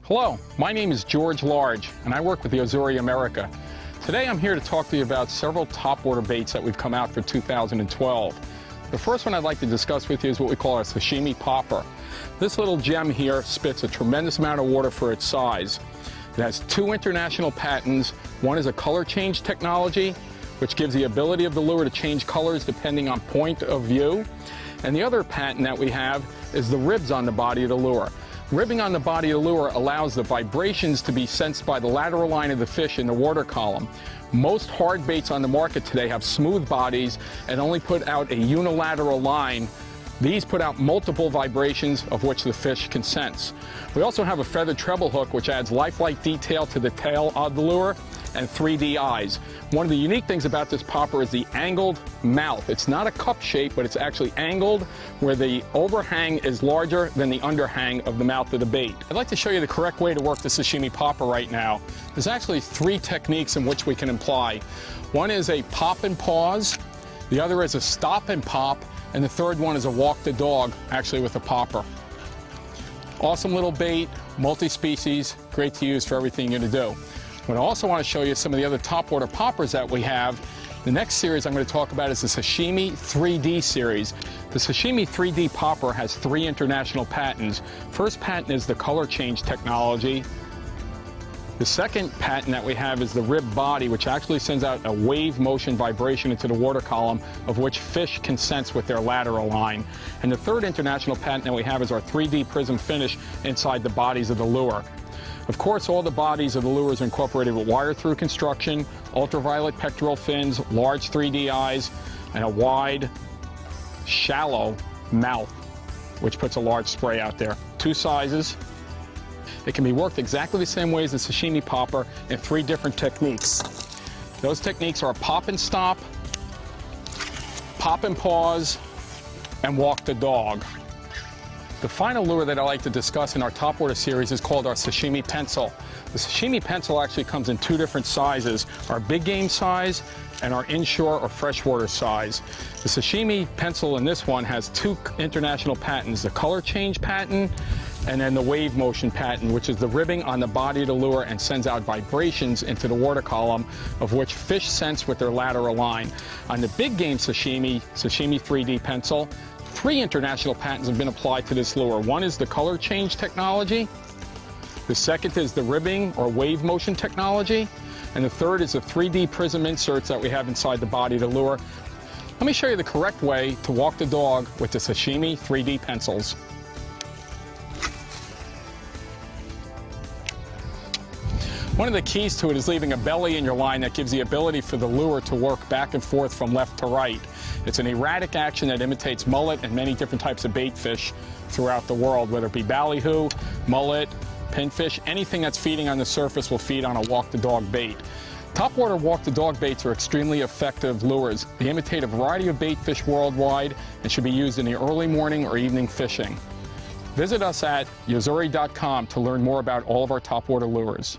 Hello, my name is George Large, and I work with Yo-Zuri America. Today I'm here to talk to you about several topwater baits that we've come out for 2012. The first one I'd like to discuss with you is what we call our Sashimi Popper. This little gem here spits a tremendous amount of water for its size. It has 2 international patents. One is a color change technology, which gives the ability of the lure to change colors depending on point of view. And the other patent that we have is the ribs on the body of the lure. Ribbing on the body of the lure allows the vibrations to be sensed by the lateral line of the fish in the water column. Most hard baits on the market today have smooth bodies and only put out a unilateral line. These put out multiple vibrations of which the fish can sense. We also have a feathered treble hook which adds lifelike detail to the tail of the lure and 3D eyes. One of the unique things about this popper is the angled mouth. It's not a cup shape, but it's actually angled where the overhang is larger than the underhang of the mouth of the bait. I'd like to show you the correct way to work the Sashimi Popper right now. There's actually 3 techniques in which we can apply. One is a pop and pause, the other is a stop and pop, and the third one is a walk the dog, actually with a popper. Awesome little bait, multi-species, great to use for everything you're going to do. But I also want to show you some of the other topwater poppers that we have. The next series I'm going to talk about is the Sashimi 3D series. The Sashimi 3D popper has 3 international patents. First patent is the color change technology. The second patent that we have is the rib body, which actually sends out a wave motion vibration into the water column, of which fish can sense with their lateral line. And the third international patent that we have is our 3D Prism Finish inside the bodies of the lure. Of course, all the bodies of the lures are incorporated with wire-through construction, ultraviolet pectoral fins, large 3D eyes, and a wide, shallow mouth, which puts a large spray out there. 2 sizes. It can be worked exactly the same way as the Sashimi Popper in 3 different techniques. Those techniques are pop and stop, pop and pause, and walk the dog. The final lure that I like to discuss in our topwater series is called our Sashimi Pencil. The Sashimi Pencil actually comes in 2 different sizes, our big game size and our inshore or freshwater size. The Sashimi Pencil in this one has 2 international patents, the color change patent and then the wave motion patent, which is the ribbing on the body of the lure and sends out vibrations into the water column, of which fish sense with their lateral line. On the big game Sashimi 3D Pencil, 3 international patents have been applied to this lure. One is the color change technology, the second is the ribbing or wave motion technology, and the third is the 3D prism inserts that we have inside the body of the lure. Let me show you the correct way to walk the dog with the Sashimi 3D pencils. One of the keys to it is leaving a belly in your line that gives the ability for the lure to work back and forth from left to right. It's an erratic action that imitates mullet and many different types of bait fish throughout the world, whether it be ballyhoo, mullet, pinfish, anything that's feeding on the surface will feed on a walk-the-dog bait. Topwater walk-the-dog baits are extremely effective lures. They imitate a variety of bait fish worldwide and should be used in the early morning or evening fishing. Visit us at Yo-Zuri.com to learn more about all of our topwater lures.